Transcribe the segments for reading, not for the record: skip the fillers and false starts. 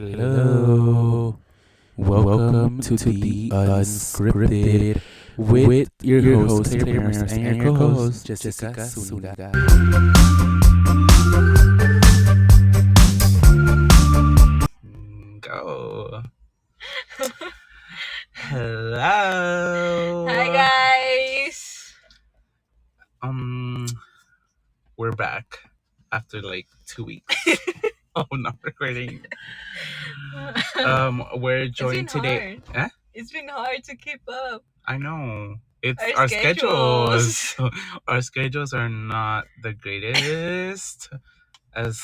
Hello. Welcome to the Unscripted with your host, Terrence, and your co-host, Jessica Zuniga. Go. Hello. Hi guys. We're back after like 2 weeks. Not recording. We're joined today. Hard. It's been hard to keep up. I know. It's Our our schedules. Our schedules are not the greatest, as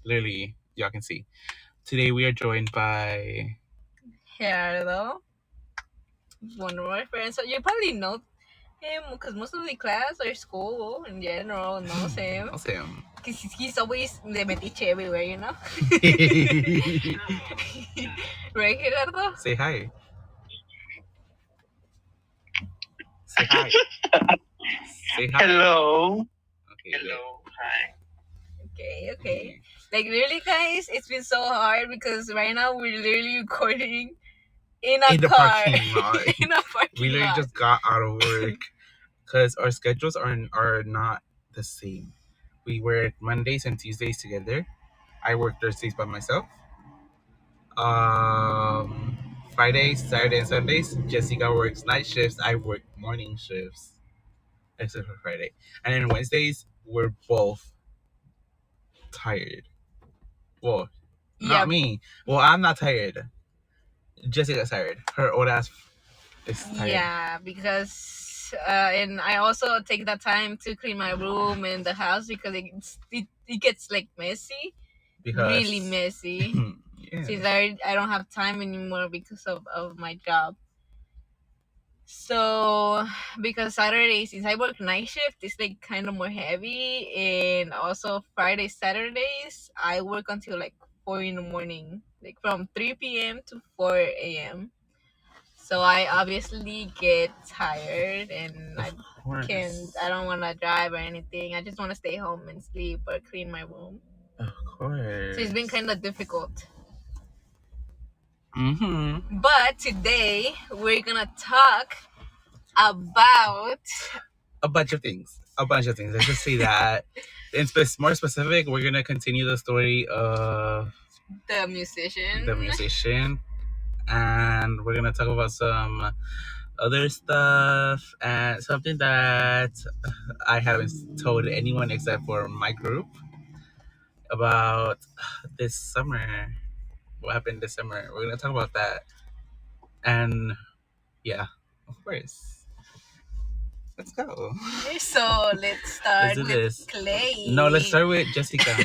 literally y'all can see. Today we are joined by Gerardo, one of my friends. So you probably know him because most of the class or school in general knows him. Because he's always the metiche everywhere, you know? Right, Gerardo? Say hi. Say hi. Say hi. Hello. Okay, Hello. Hi. Okay. Like, really, guys, it's been so hard because right now we're literally recording in a car. Parking lot. In a parking We literally lot. just got out of work because our schedules are not the same. We work Mondays and Tuesdays together. I work Thursdays by myself. Fridays, Saturday, and Sundays, Jessica works night shifts. I work morning shifts, except for Friday. And then Wednesdays, we're both tired. Well, not me. Well, I'm not tired. Jessica's tired. Her old ass is tired. Yeah, because and I also take that time to clean my room and the house because it gets like messy, really messy. Yeah. Since I don't have time anymore because of my job. So because Saturdays, since I work night shift, it's like kind of more heavy, and also Fridays, Saturdays, I work until like 4 in the morning, like from 3 p.m. to 4 a.m. So I obviously get tired, and I don't want to drive or anything. I just want to stay home and sleep or clean my room. Of course. So it's been kind of difficult. Mm-hmm. But today we're gonna talk about a bunch of things. Let's just say that. More specific, we're gonna continue the story of the musician. And we're gonna talk about some other stuff and something that I haven't told anyone except for my group about this summer. What happened this summer? We're gonna talk about that. And yeah, of course. Let's go. So let's start with Clay. No, let's start with Jessica.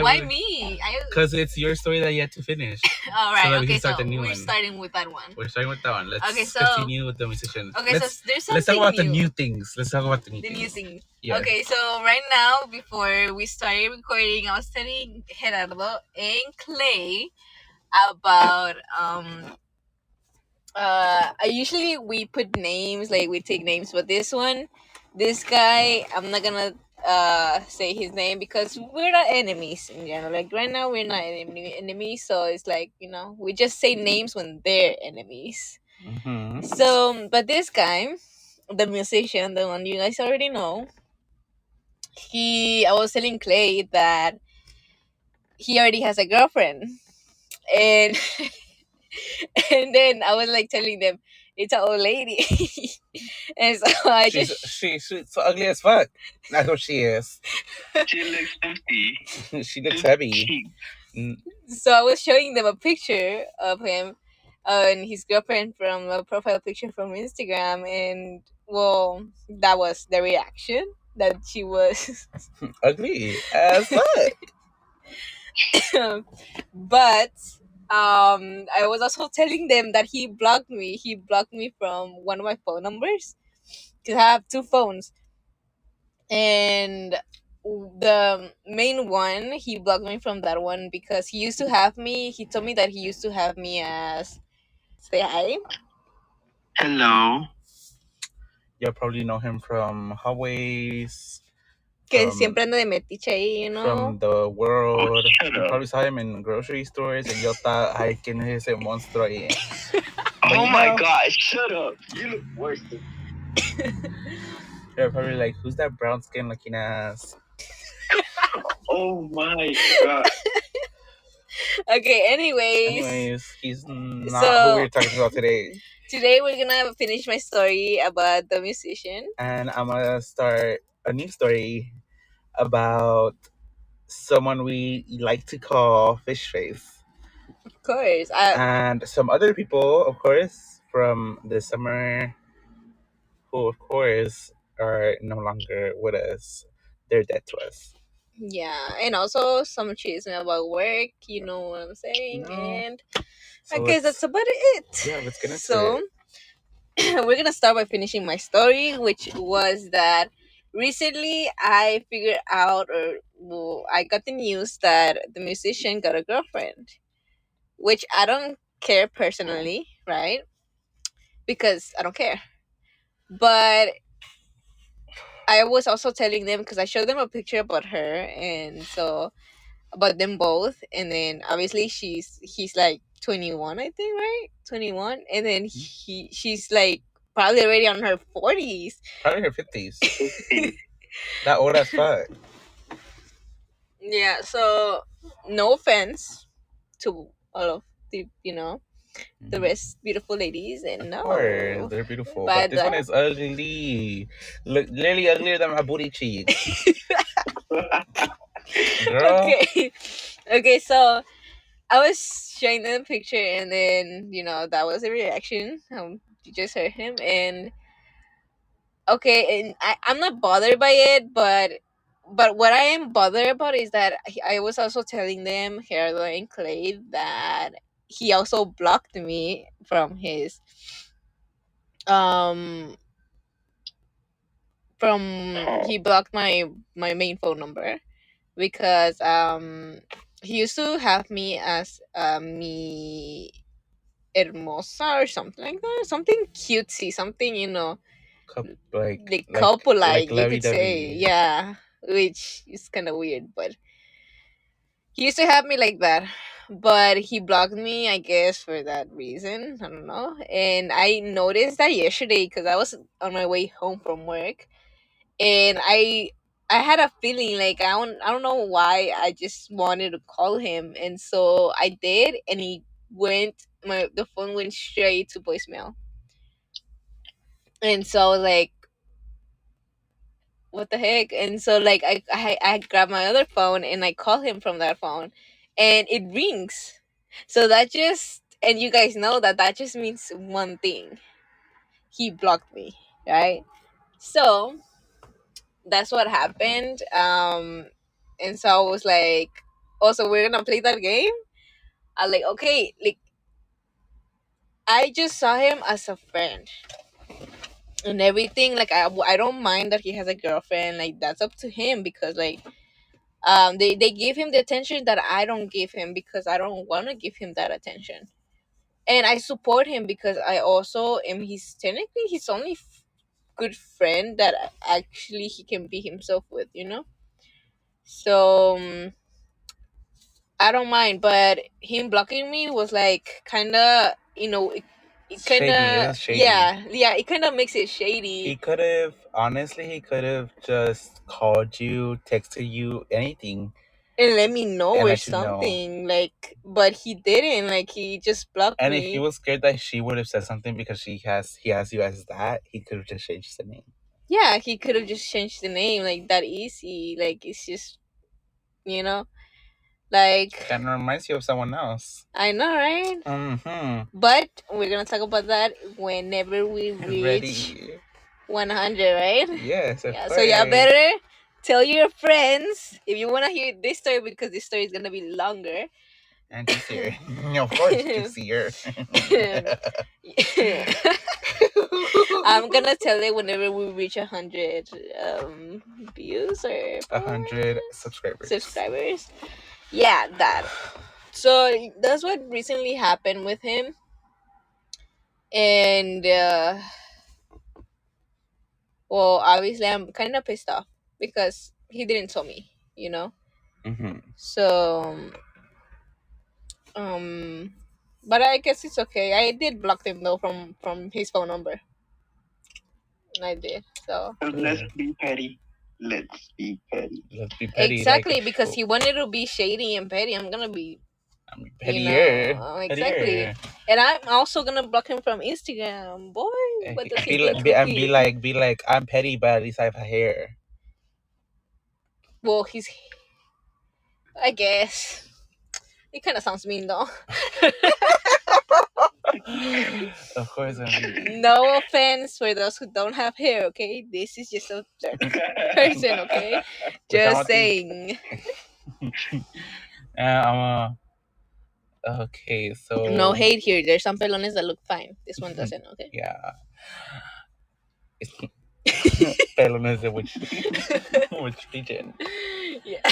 Why me? Because it's your story that you had to finish. All right. So that we can start so the new we're one. starting with that one. We're starting with that one. Let's so continue with the musician. Okay, so there's something Let's talk about new. the new things. Let's talk about the new things. Yeah. Okay, so right now, before we started recording, I was telling Gerardo and Clay about I usually we put names, like we take names, but this guy, I'm not gonna say his name because we're not enemies in general. Like right now we're not enemies, so it's like, you know, we just say names when they're enemies. Mm-hmm. So but this guy, the musician, the one you guys already know, I was telling Clay that he already has a girlfriend, and and then I was like telling them it's an old lady. And so she's so ugly as fuck. That's what she is. She looks empty. She looks heavy. So I was showing them a picture of him and his girlfriend from a profile picture from Instagram, and well, that was the reaction, that she was ugly as fuck. But I was also telling them that he blocked me from one of my phone numbers because I have two phones, and the main one, he blocked me from that one because he told me that he used to have me as, say hi. Hello. You'll probably know him from Hallways. que siempre anda de metiche ahí, you know. From the world. Shut You up. probably saw him in grocery stores and yo thought, ay, ¿quién es ese monstruo ahí? Oh you my know- god, shut up. You look worse than They're probably like, who's that brown skin looking ass? Oh my god. Okay, anyways, he's not So- who we're talking about today. today we're gonna finish my story about the musician. And I'm gonna start a new story about someone we like to call Fish Face. Of course. And some other people, of course, from the summer who, of course, are no longer with us. They're dead to us. Yeah, and also some chisme about work, you know what I'm saying? No. And So I guess let's- that's about it. Yeah, let's get into So, it. we're gonna start by finishing my story, which was that recently I figured out, I got the news that the musician got a girlfriend, which I don't care personally, right? Because I don't care. But I was also telling them, because I showed them a picture about her, and so about them both, and then obviously he's like 21, I think, right? 21, and then she's like probably already on her 40s. Probably her 50s. That old as fuck. Yeah, so no offense to all of the, the rest beautiful ladies, and Of no, course, they're beautiful. But But this one is ugly. Look, literally uglier than my booty cheeks. Girl. Okay, so I was showing them a picture, and then that was the reaction. You just heard him, and okay, and I'm not bothered by it, but what I am bothered about is that I was also telling them, Gerardo and Clay, that he also blocked me from his he blocked my main phone number, because he used to have me as mi hermosa or something like that, something cutesy, something like couple, like you could say, yeah, which is kind of weird, but he used to have me like that. But he blocked me, I guess, for that reason. I don't know. And I noticed that yesterday, because I was on my way home from work, and I had a feeling like I don't know why, I just wanted to call him, and so I did, and the phone went straight to voicemail. And so I was like, what the heck? And so like I grab my other phone and I call him from that phone, and it rings. So that just, and you guys know that just means one thing: he blocked me, right? So that's what happened. And so I was like, also, we're gonna play that game. I like, okay, like, I just saw him as a friend and everything. Like, I don't mind that he has a girlfriend. Like, that's up to him, because like they give him the attention that I don't give him, because I don't want to give him that attention. And I support him, because I also am he's technically his only good friend that actually he can be himself with, so I don't mind. But him blocking me was like kind of, it kind Shady, it of, was shady. yeah, it kind of makes it shady. He could have just called you, texted you, anything. And let me know And or let you know. something, like, but he didn't. Like, he just blocked And me. if he was scared that she would have said something because he has you as that, he could have just changed the name. Yeah, he could have just changed the name, like, that easy. Like, it's just, like, Kind of reminds you of someone else. I know, right? Mm-hmm. But we're gonna talk about that whenever we reach 100, right? Yes. Yeah. So y'all better tell your friends if you wanna hear this story, because this story is gonna be longer. And juicier. Of course, juicier. I'm gonna tell it whenever we reach 100 views or 100 subscribers. Yeah, that. So that's what recently happened with him, and well, obviously I'm kind of pissed off, because he didn't tell me, you know. Mm-hmm. So um, but I guess it's okay. I did block him though from his phone number. I did. So So let's be petty. Let's be petty. Let's be petty. exactly, Like, because he wanted to be shady and petty. I'm gonna be, you pettier. know, exactly. And I'm also gonna block him from Instagram. Boy, what does he think? Be like, I'm petty, but at least I have hair. Well, he's, I guess. It kind of sounds mean though. Of course, No offense for those who don't have hair, okay? This is just a certain person, okay? Just saying. Okay, so No hate here. There's some pelones that look fine. This one doesn't, okay? yeah. Pelones de which region? Yeah.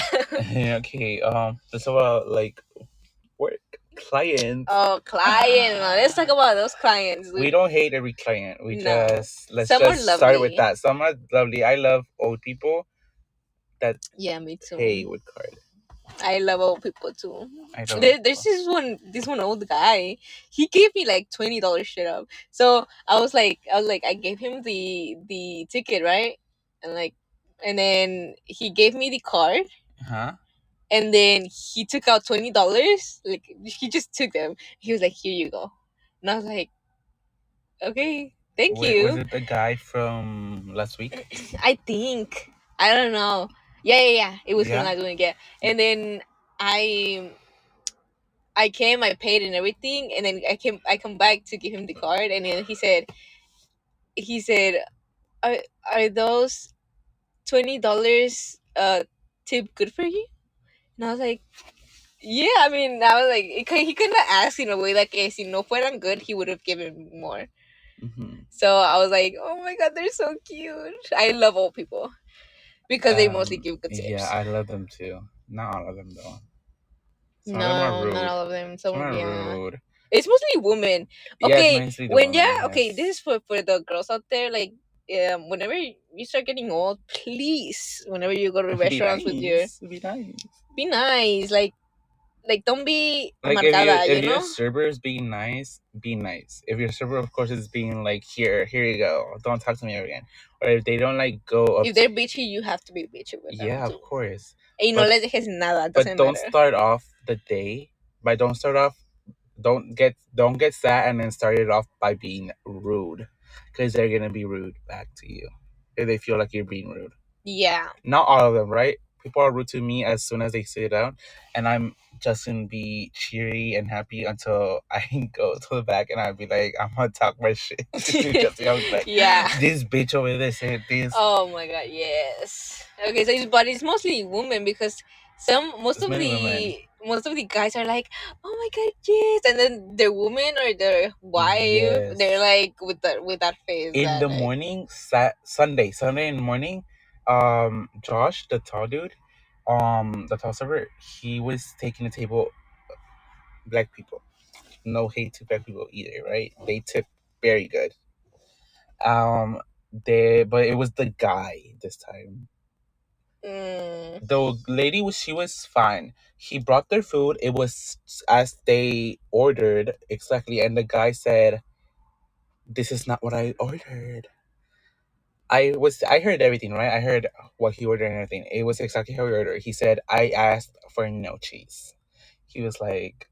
Okay. That's about like work clients. Oh, client. Let's talk about those clients. We don't hate every client. We No. just let's Some are just start with lovely. that. Some are lovely. I love old people that Yeah, me too. pay with card. I love old people too. I don't. There's this one old guy. He gave me like $20 straight up. So I was like, I gave him the ticket, right? And then he gave me the card. Huh? And then he took out $20. Like, he just took them. He was like, "Here you go." And I was like, "Okay, thank you." Was it the guy from last week? I think, I don't know. Yeah. It was Yeah. him. I doing it. And then I came, I paid and everything, and then I come back to give him the card, and then he said, are those $20 tip good for you? And I was like, yeah. I mean, I was like, he couldn't have asked in a way like, si no fueran good, he would have given more. Mm-hmm. So I was like, oh my god, they're so cute. I love old people because they mostly give good tips. Yeah, I love them too. Not all of them though. Some No, of them are rude. not all of them. Some are yeah. rude. It's mostly women. Yeah, Okay, it's mostly the when women, okay, yes. this is for the girls out there. Like, whenever you start getting old, please, whenever you go to restaurants with your, be nice. Like don't be like amargada, if you your know. server is being nice, be nice. If your server, of course, is being like, here you go, don't talk to me again. Or if they don't like go up, If they're bitchy, you have to be bitchy with them. yeah, too. of course. Y no les dejes nada. But Doesn't don't matter. start off the day by don't get sad and then start it off by being rude, because they're gonna be rude back to you if they feel like you're being rude. Yeah. Not all of them, right? People are rude to me as soon as they sit down, and I'm just gonna be cheery and happy until I go to the back and I'll be like, I'm gonna talk my shit. Like, yeah. This bitch over there said this. Oh my god, yes. Okay, so but it's mostly women because most of the guys are like, oh my god, yes, and then their woman or their wife, Yes. they're like with that face. In the morning, Sunday in the morning, Josh, the tall dude, the tall server, he was taking the table black people. No hate to black people either, right? They tip very good. But it was the guy this time. The lady she was fine. He brought their food. It was as they ordered exactly, and the guy said, "This is not what I ordered." I heard everything, right? I heard what he ordered and everything. It was exactly how he ordered. He said, "I asked for no cheese." He was like,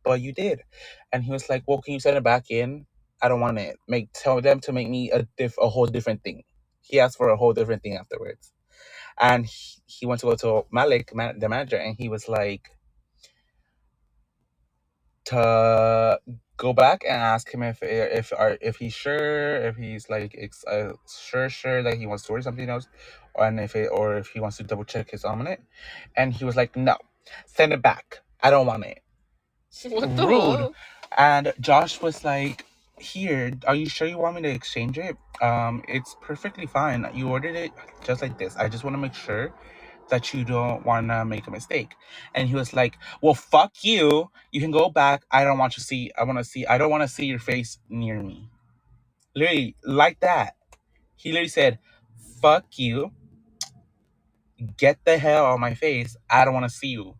but you did. And he was like, well, can you send it back in? I don't want it. Tell them to make me a whole different thing. He asked for a whole different thing afterwards. And he went to go to Malik, the manager, and he was like, to go back and ask him if he's sure, if he's like sure that he wants to order something else, or if he wants to double check his omelet. And he was like, no, send it back. I don't want it. What the Rude. hell? And Josh was like, here, are you sure you want me to exchange it? It's perfectly fine. You ordered it just like this. I just want to make sure that you don't want to make a mistake. And he was like, well, fuck you. You can go back. I don't want to see. I don't want to see your face near me. Literally, like that. He literally said, fuck you. get the hell out of my face. I don't want to see you.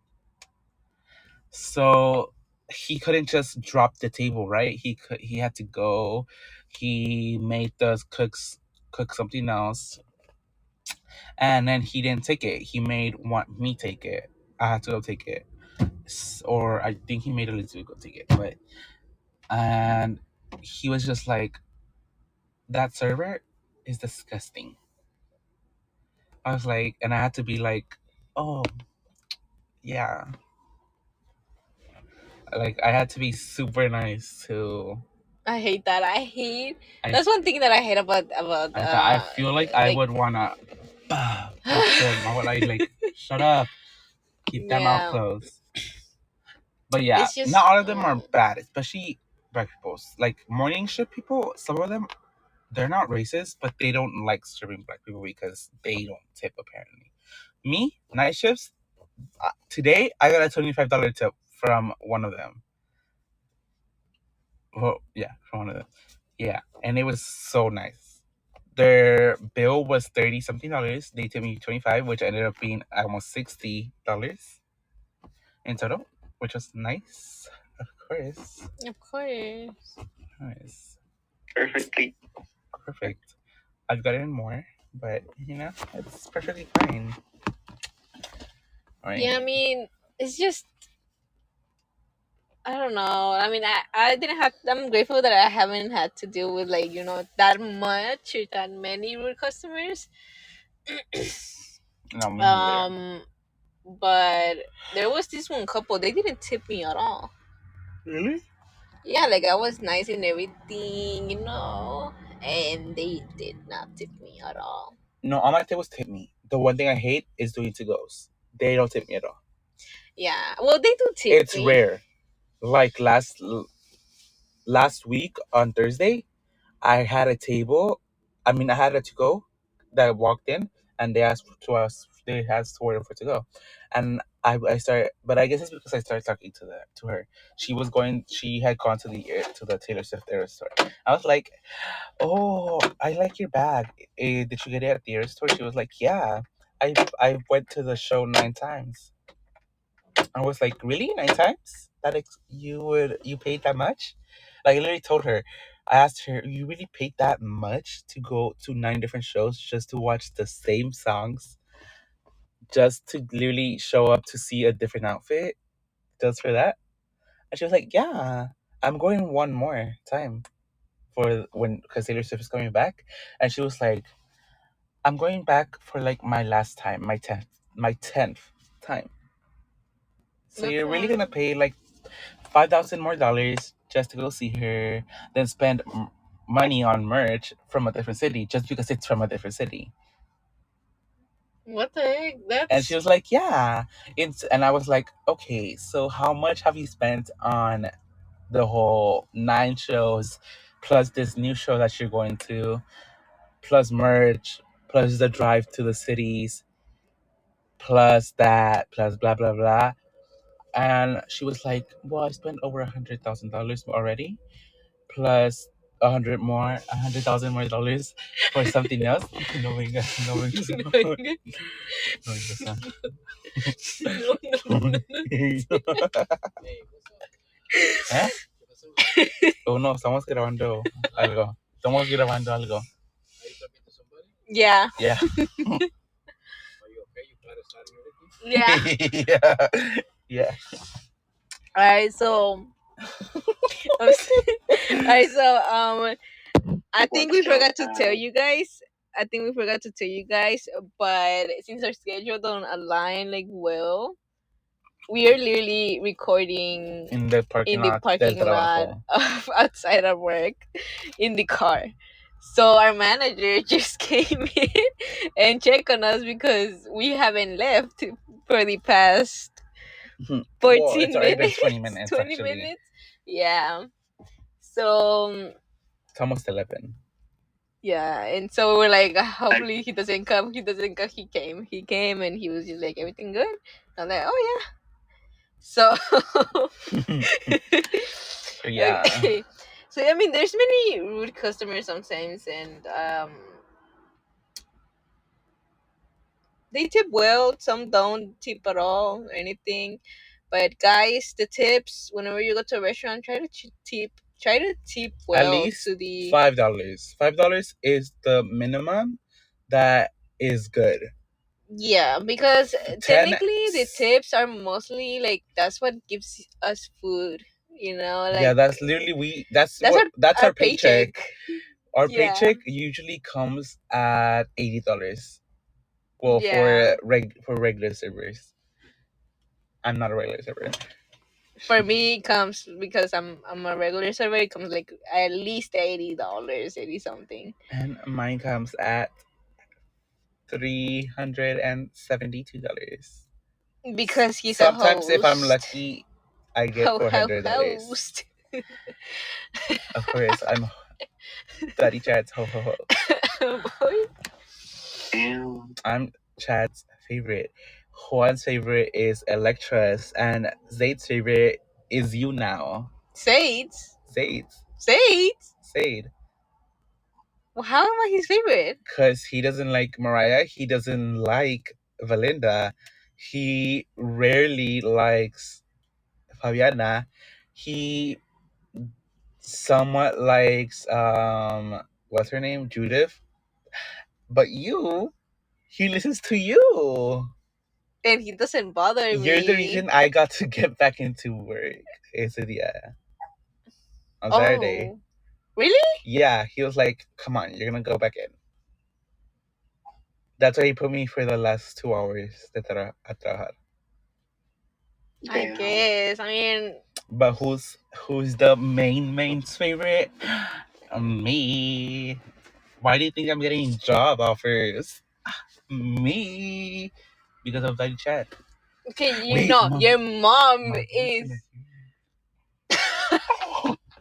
So he couldn't just drop the table, right? He had to go. He made the cook something else, and then he didn't take it. He made want me take it. I had to go take it, or I think he made Elizabeth go take it. But and he was just like, that server is disgusting. I was like, and I had to be like, oh yeah, like I had to be super nice to. I hate that. That's one thing that I hate about I feel like I would wanna poke them. I would like shut up, keep that mouth yeah. closed. But yeah, It's just not all of them are bad, especially black people. Like morning shift people, some of them they're not racist, but they don't like serving black people because they don't tip apparently. Me, night shifts. Today I got a $25 tip from one of them. Well, yeah, from one of them. Yeah, and it was so nice. Their bill was 30 something dollars. They tipped me 25, which ended up being almost $60 in total, which was nice. Of course. Of course. Nice. Perfectly. Perfect. I've gotten more, but it's perfectly fine. All right. Yeah, I mean, it's just I don't know. I mean, I didn't have. I'm grateful that I haven't had to deal with like that much or that many rude customers. No, me neither. But there was this one couple. They didn't tip me at all. Really? Yeah, like I was nice and everything, and they did not tip me at all. No, all my tables tip me. The one thing I hate is doing to-goes. They don't tip me at all. Yeah, well, they do tip It's me. rare. Like last week on Thursday, I had a table. I mean, I had a to-go that walked in, and they asked to order for to-go, and I started, but I guess it's because I started talking to her. She had gone to the Taylor Swift Era store. I was like, "Oh, I like your bag. Did you get it at the Era store?" She was like, "Yeah, I went to the show 9 times." I was like, "Really, 9 times? You paid that much?" Like, I literally told her. I asked her, "You really paid that much to go to 9 different shows just to watch the same songs, just to literally show up to see a different outfit, just for that?" And she was like, "Yeah, I'm going one more time because Taylor Swift is coming back." And she was like, "I'm going back for like my last time, my 10th time. So you're really gonna pay like $5,000 more just to go see her, then spend money on merch from a different city just because it's from a different city." What the heck? And she was like, "Yeah, and I was like, "Okay, so how much have you spent on the whole 9 shows, plus this new show that you're going to, plus merch, plus the drive to the cities, plus that, plus blah blah blah?" And she was like, "Well, I spent over $100,000 already, plus $100,000 more dollars for something else." No venga, no venga, no venga. ¿Eh? Oh, no, estamos grabando algo. Estamos grabando algo. Yeah. Yeah. Yeah. Yeah. Yeah. All right, so I think we forgot to tell you guys. But since our schedule don't align like well, we are literally recording In the parking lot del trabajo. of outside of work in the car. So our manager just came in and checked on us because we haven't left for the past 14 Well, it's already minutes. been 20 minutes, 20 actually. minutes. Yeah. So It's almost 11. yeah, and so we're like, hopefully he doesn't come. He doesn't come. He came. He came, and he was just like, everything good. I'm like, oh yeah. So Yeah. okay. So I mean, there's many rude customers sometimes, and they tip well. Some don't tip at all or anything. But guys, the tips whenever you go to a restaurant, try to tip At well least to the $5. $5 is the minimum that is good. yeah, because 10. technically the tips are mostly like that's what gives us food. You know, like Yeah, that's literally that's that's what that's our paycheck. paycheck. Our Yeah. paycheck usually comes at $80. Well, Yeah. for regular servers. I'm not a regular server. For me, it comes because I'm a regular server. It comes like at least $80, 80 something. And mine comes at $372. Because he's a Sometimes, if I'm host. lucky, I get $400. Host. Of course, I'm Daddy Chad's ho ho ho. Boy. Ew. I'm Chad's favorite. Juan's favorite is Electra's, and Zaid's favorite is you now. Sades. Zaid's. Zaid. Well, how am I his favorite? Because he doesn't like Mariah. He doesn't like Valinda. He rarely likes Fabiana. He somewhat likes what's her name? Judith. But he listens to you. And he doesn't bother me. You're the reason I got to get back into work ese día. On Saturday. Oh. Really? Yeah, he was like, come on, you're gonna go back in. That's why he put me for the last 2 hours a trabajar. I Damn. guess. I mean, But who's the main's favorite? Me. Why do you think I'm getting job offers? Me. Because of that chat. okay, you Wait, know, Mom. your mom Mom, is.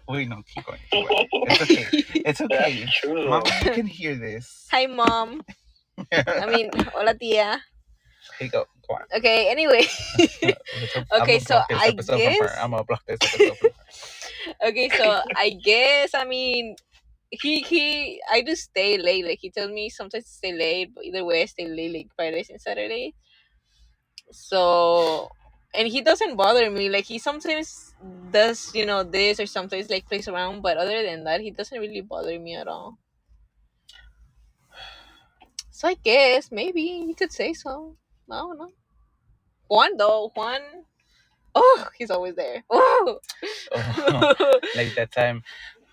Wait, no, keep going. It's okay. It's okay. That's true. Mom, you can hear this. Hi, mom. I mean, hola, tía. Here you go. Go on. Okay, anyway. Okay, so I guess. I'm gonna block this episode from her. Okay, so I guess, I mean, I do stay late. Like, he tells me sometimes to stay late, but either way, I stay late, like, Fridays and Saturdays. So, and he doesn't bother me. Like, he sometimes does, you know, this or sometimes, like, plays around, but other than that, he doesn't really bother me at all. So I guess, maybe you could say so. I don't know. Juan, though. Oh, he's always there. Oh. Like that time.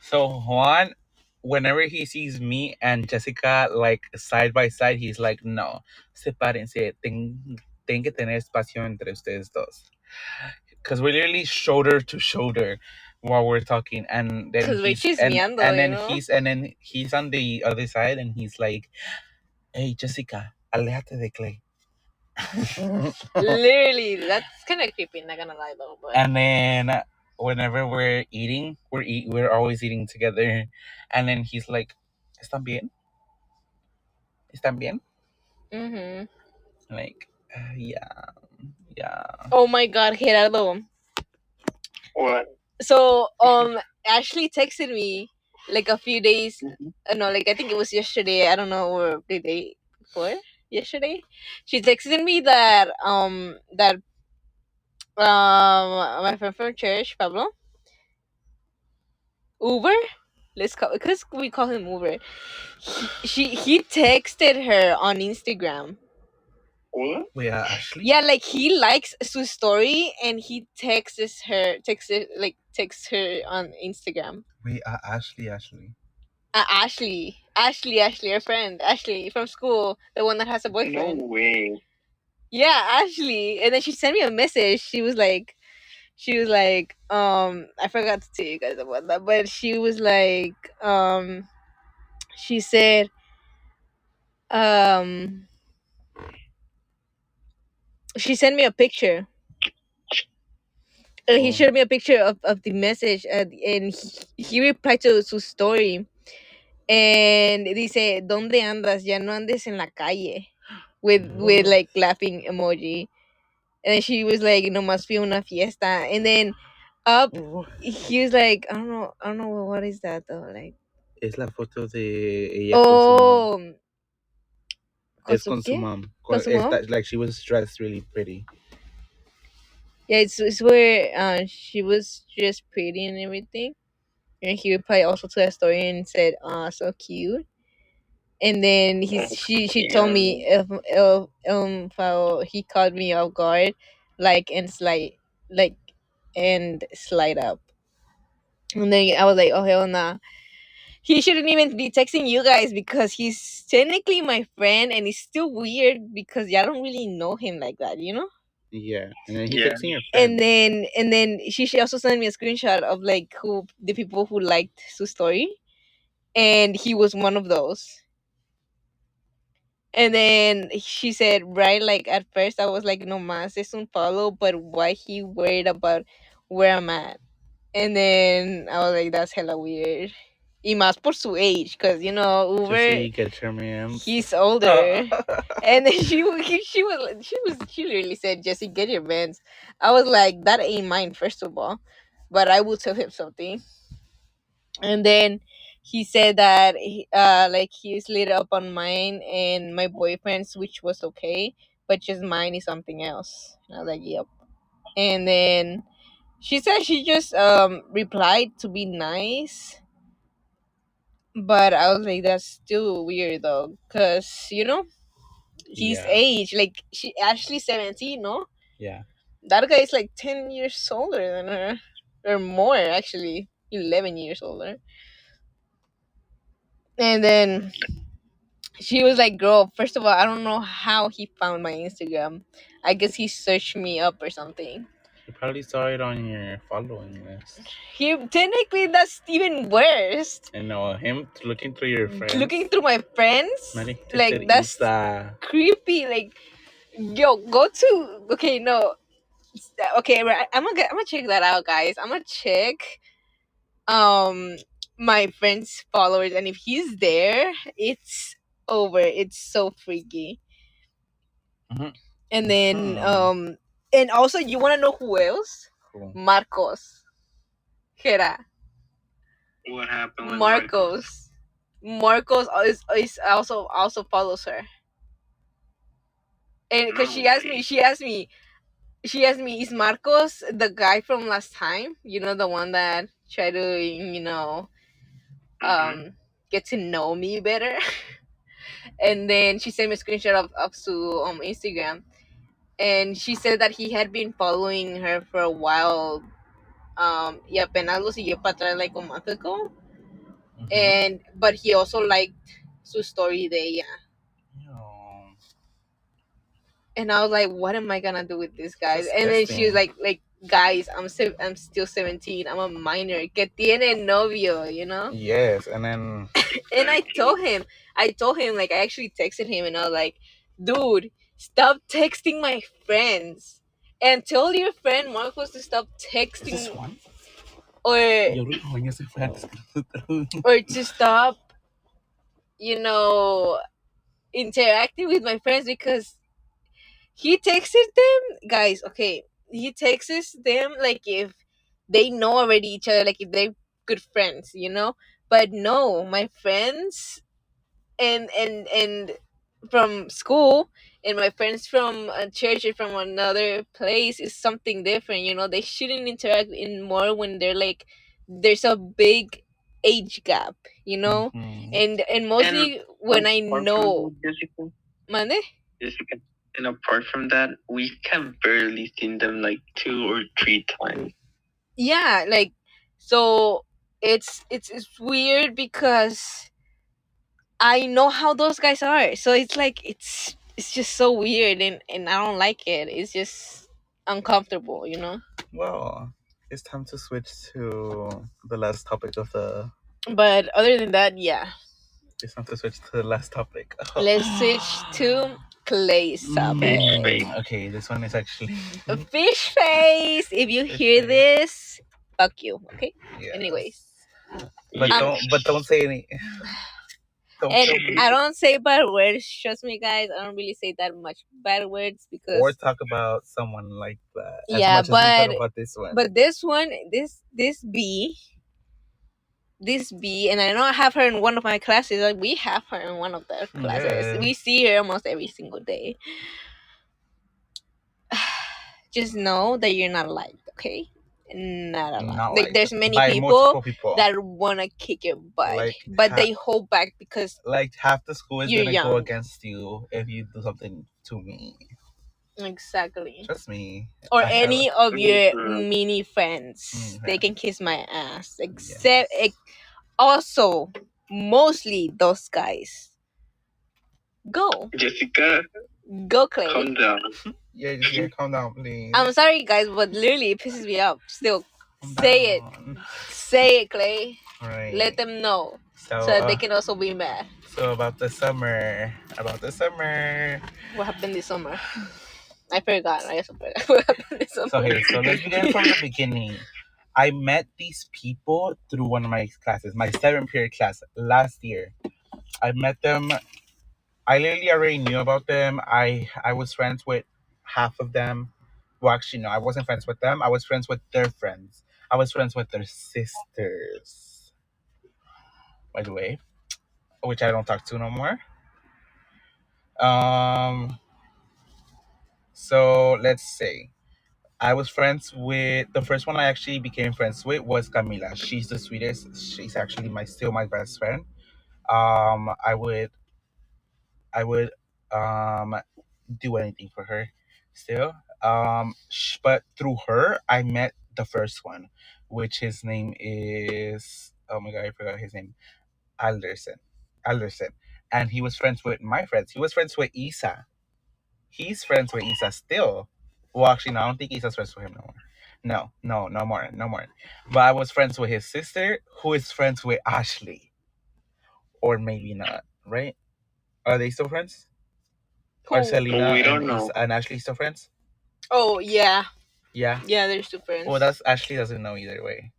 So Juan, whenever he sees me and Jessica like side by side, he's like, no, sepárense, tienen que tener espacio entre ustedes dos. Because we're literally shoulder to shoulder while we're talking, and then 'Cause we're he's chismeando, and you then know? he's on the other side, and he's like, hey Jessica, aléjate de Clay. Literally, that's kind of creepy. Not gonna lie though, but And then whenever we're eating, we're always eating together. And then he's like, ¿Están bien? ¿Están bien? Like, yeah. oh my god, Gerardo. What? So Ashley texted me like a few days. No, like I think it was yesterday. I don't know, or the day before yesterday. She texted me that my friend from church, Pablo, Uber. Let's call because we call him Uber. He texted her on Instagram. What? Wait, Ashley? Yeah, like he likes Sue's story and he texts her on Instagram. Wait, Ashley. Ashley, her friend, Ashley from school, the one that has a No boyfriend. way. Yeah, Ashley. And then she sent me a message. She was like, I forgot to tell you guys about that, but she was like, she said, she sent me a picture. He showed me a picture of the message, and he replied to su story. And dice, ¿dónde andas? Ya no andes en la calle. With like laughing emoji. And then she was like, no más fui a una fiesta. And then he was like, I don't know what is that though. Like, Es la foto de ella con su mom. It's con su mom. Con su mom? Like she was dressed really pretty. Yeah, it's where she was just pretty and everything. And he replied also to that story and said, so cute. And then she told me if how he caught me off guard, like like and slide up. And then I was like, oh hell nah. He shouldn't even be texting you guys because he's technically my friend, and it's still weird because y'all don't really know him like that, you know? Yeah, and then he's texting your friend. And then she also sent me a screenshot of like who the people who liked Sue's story, and he was one of those. And then she said, right, like at first I was like, no más es un follow, but why he worried about where I'm at? And then I was like, that's hella weird. Y más por su age, because you know Uber, Jesse, get your mans. he's older. And then she literally said, Jesse, get your mans. I was like, that ain't mine, first of all, but I will tell him something. And then he said that like he slid up on mine and my boyfriend's, which was okay, but just mine is something else. And I was like, yep. And then she said she just replied to be nice, but I was like, that's still weird though, because you know his age, like she actually 17, no? Yeah. That guy is like 10 years older than her, or more actually, 11 years older. And then she was like, girl, first of all, I don't know how he found my Instagram. I guess he searched me up or something. He probably saw it on your following list. He technically, that's even worse. I know, him looking through your friends. Looking through my friends? Like, that's creepy. Like, yo, go to, okay, no. Okay, right, I'm gonna check that out, guys. I'm gonna check my friend's followers, and if he's there, it's over. It's so freaky. Mm-hmm. And then and also, you want to know who else? Cool. Marcos. Gera. What happened with Marcos is also follows her. And because she asked me, is Marcos the guy from last time? You know, the one that tried to, you know, get to know me better. And then she sent me a screenshot of Sue on Instagram, and she said that he had been following her for a while. Y apenas lo siguió para atrás like a month ago. And but he also liked su story de ella. Oh. And I was like, what am I gonna do with this, guys? And then she was like, guys, I'm still 17. I'm a minor. Que tiene novio, you know? Yes, and then and I told him, like, I actually texted him, and I was like, dude, stop texting my friends, and tell your friend Marcos to stop texting. Is this one? Or to stop, you know, interacting with my friends, because he texted them, guys. Okay, he texts them like if they know already each other, like if they're good friends, you know. But no, my friends and from school and my friends from church or from another place is something different, you know. They shouldn't interact in more when they're like, there's a big age gap, you know. And mostly when I know Mande? Jessica, and apart from that, we can barely see them like 2 or 3 times. Yeah, like, so it's weird because I know how those guys are. So it's like it's just so weird, and I don't like it. It's just uncomfortable, you know. Well, it's time to switch to the last topic of the. But other than that, yeah. It's time to switch to the last topic. Let's switch to Clay's topic. Okay, this one is actually Fish face. If you hear this, fuck you. Okay. Yes. Anyways. But don't say any. And I don't say bad words. Trust me, guys. I don't really say that much bad words because. Or talk about someone like that. Yeah, as much as we talk about this one. But this one, this B. this B, and I know I have her in one of my classes. Like, we have her in one of the classes. Yeah. We see her almost every single day. Just know that you're not liked, okay? Not a lot. Not Like, like there's many by people multiple people. that wanna kick your butt, Like, but they hold back because like half the school is you're gonna go young. against you if you do something to me. Exactly. Trust me. Or I have- any of your Mhm. mini friends. They friends. can kiss my ass. Except also mostly those guys. Go. Jessica, Go, Clay. calm down. Yeah, just get calm down, please. I'm sorry, guys, but literally it pisses me off. Still, Calm say down. say it, Clay. Alright. Let them know So, so that they can also be mad. So about the summer. What happened this summer? I forgot. I also forgot what happened this summer. So here, so let's begin from the beginning. I met these people through one of my classes, my 7th period class last year. I met them. I literally already knew about them. I was friends with half of them. Well, actually, no, I wasn't friends with them. I was friends with their friends. I was friends with their sisters, by the way, which I don't talk to no more. So let's say I was friends with the first one I actually became friends with was Camila. She's the sweetest. She's actually still my best friend. I would do anything for her still. But through her I met the first one, which his name is, oh my god, I forgot his name. Alderson. And he was friends with my friends. He was friends with Isa. He's friends with Isa still. Well, actually, no, I don't think Isa's friends with him no more. No more. But I was friends with his sister, who is friends with Ashley. Or maybe not, right? Are they still friends? Are Selena We don't know. and Ashley still friends? Oh, yeah. Yeah. Yeah, they're two friends. Well, that's Ashley doesn't know either way.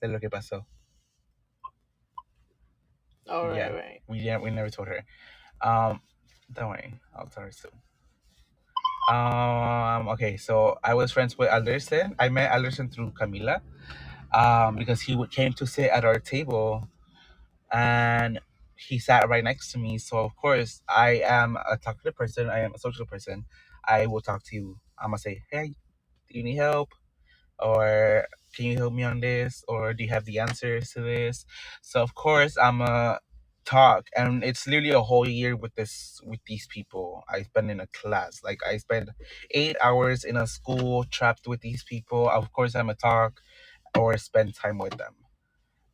De lo que pasó. Oh, Yeah. right. We never told her. Don't worry, I'll tell her soon. Okay, so I was friends with Alderson. I met Alderson through Camila. Because he came to sit at our table, and he sat right next to me. So of course, I am a talkative person. I am a social person. I will talk to you. I'm gonna say, "Hey, do you need help? Or can you help me on this? Or do you have the answers to this?" So of course, I'm a talk, and it's literally a whole year with these people. I spend in a class. Like, I spend 8 hours in a school trapped with these people. Of course, I'm a talk or spend time with them.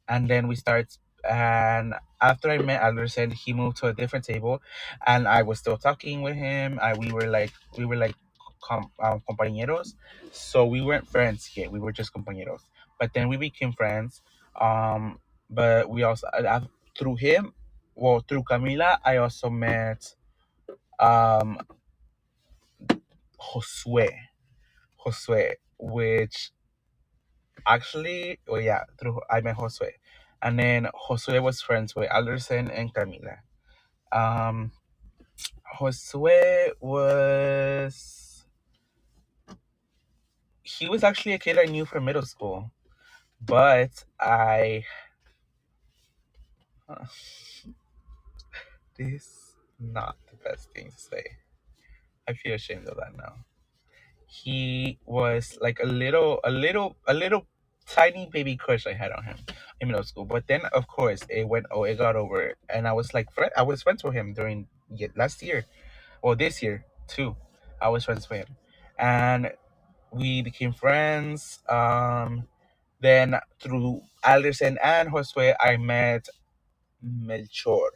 And then we start, and after I met Alderson, he moved to a different table, and I was still talking with him. We were like compañeros. So we weren't friends yet, we were just compañeros. But then we became friends. But we also, through him, well, through Camila, I also met um Josue, which actually, well, yeah, through I met Josue, and then Josue was friends with Alderson and Camila. Um, Josue he was actually a kid I knew from middle school, but this not the best thing to say. I feel ashamed of that now. He was like a little tiny baby crush I had on him in middle school. But then, of course, it got over, and I was like, I was friends with him during last year, or this year too. I was friends with him, and we became friends. Then through Alderson and Josue, I met Melchor.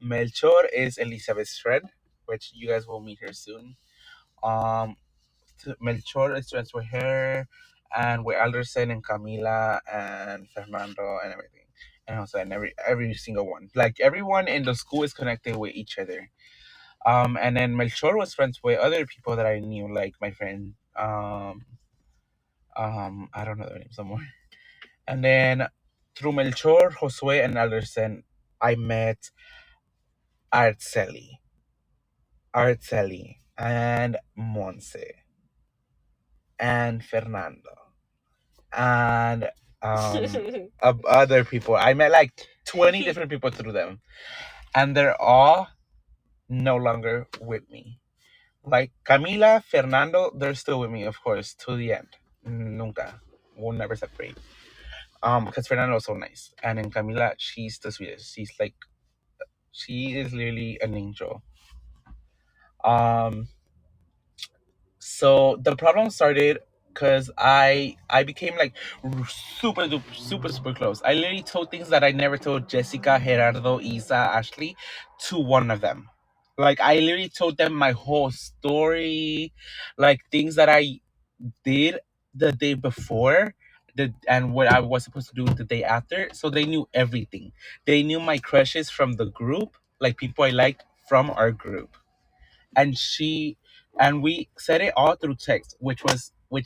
Melchor is Elizabeth's friend, which you guys will meet her soon. Um, Melchor is friends with her, and with Alderson and Camila and Fernando and everything, and also and every single one. Like, everyone in the school is connected with each other. And then Melchor was friends with other people that I knew, like my friend. I don't know their name somewhere. And then through Melchor, Josue, and Alderson, I met Arceli, and Monse, and Fernando, and of other people. I met like 20 different people through them, and they're all no longer with me. Like Camila, Fernando, they're still with me, of course, to the end. Nunca. We'll never separate. Because Fernando is so nice. And then Camila, she's the sweetest. She is literally an angel. So the problem started because I became like super close. I literally told things that I never told Jessica, Gerardo, Isa, Ashley to one of them. Like I literally told them my whole story, like things that I did the day before, and what I was supposed to do the day after. So they knew everything. They knew my crushes from the group, like people I liked from our group. And we said it all through text, which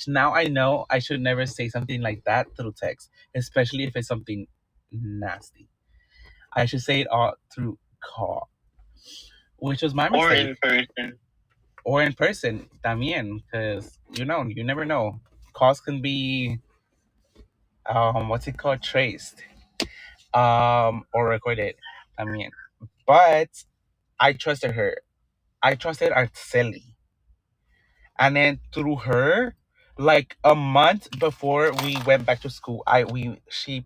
now I know I should never say something like that through text, especially if it's something nasty. I should say it all through call, which was my Or mistake. in person. Or in person, también, because you never know. Calls can be what's it called, traced, or recorded. También, but I trusted her. I trusted Arceli. And then through her, like a month before we went back to school, she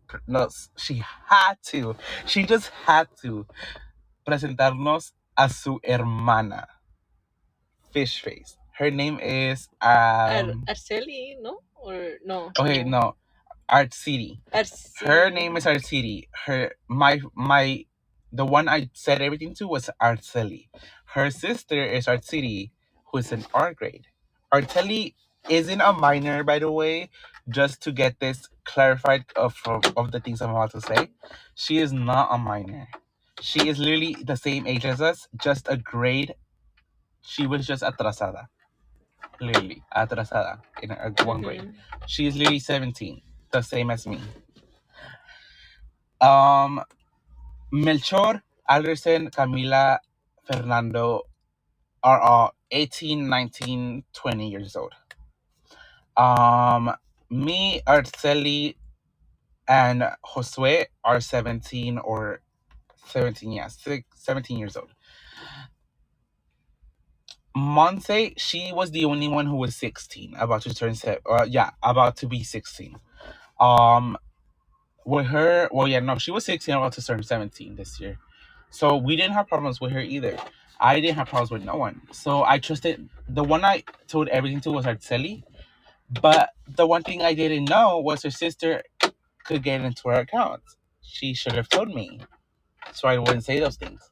had to, she just had to presentarnos a su hermana, Fish Face. Her name is Arceli, no? Or no? okay, no, Art City. Her name is Art City. The one I said everything to was Arceli. Her sister is Art City, who is in art grade. Arceli isn't a minor, by the way, just to get this clarified of the things I'm about to say. She is not a minor. She is literally the same age as us, just a grade. She was just atrasada. Literally, atrasada in one grade. She is literally 17, the same as me. Melchor, Alderson, Camila, Fernando are all 18, 19, 20 years old. Me, Arceli, and Josue are 17 or 17, yeah, 17 years old. Monse, she was the only one who was 16, about to turn about to be 16. With her, well, yeah, no, she was 16, about to turn 17 this year. So we didn't have problems with her either. I didn't have problems with no one. So I trusted, the one I told everything to was Arceli. But the one thing I didn't know was her sister could get into her account. She should have told me, so I wouldn't say those things.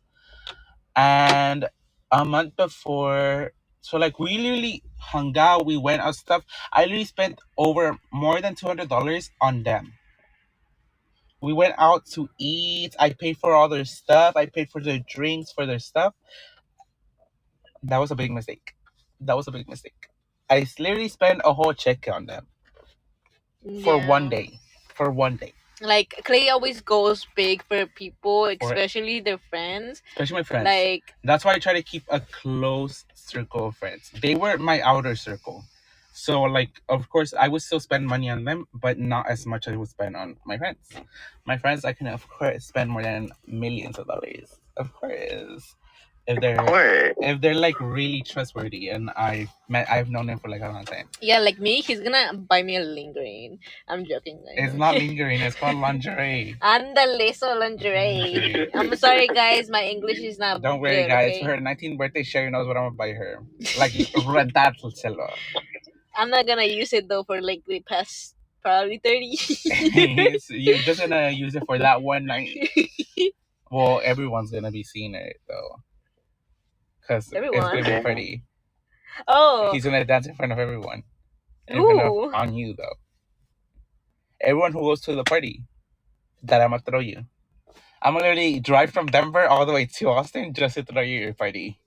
And a month before, so like we literally hung out, we went out stuff. I literally spent over more than $200 on them. We went out to eat. I paid for all their stuff. I paid for their drinks, for their stuff. That was a big mistake. I literally spent a whole check on them for one day. Like Clay always goes big for people, especially their friends. Especially my friends. Like that's why I try to keep a close circle of friends. They were my outer circle. So like of course I would still spend money on them, but not as much as I would spend on my friends. My friends I can of course spend more than millions of dollars. Of course. If they're like really trustworthy and I've known them for like a long time. Yeah, like me, he's gonna buy me a lingering. I'm joking, guys. It's not lingering, it's called lingerie. Andale, so lingerie. I'm sorry, guys, my English is not. Don't worry, good, guys. okay? For her 19th birthday, Sherry knows what I'm gonna buy her. Like redárselo. I'm not gonna use it though for like the past probably 30 years. You're just gonna use it for that one night. Well, everyone's gonna be seeing it though. Because it's gonna be pretty. Oh. He's gonna dance in front of everyone. Ooh. On you though. Everyone who goes to the party that I'm gonna throw you. I'm gonna literally drive from Denver all the way to Austin just to throw you your party.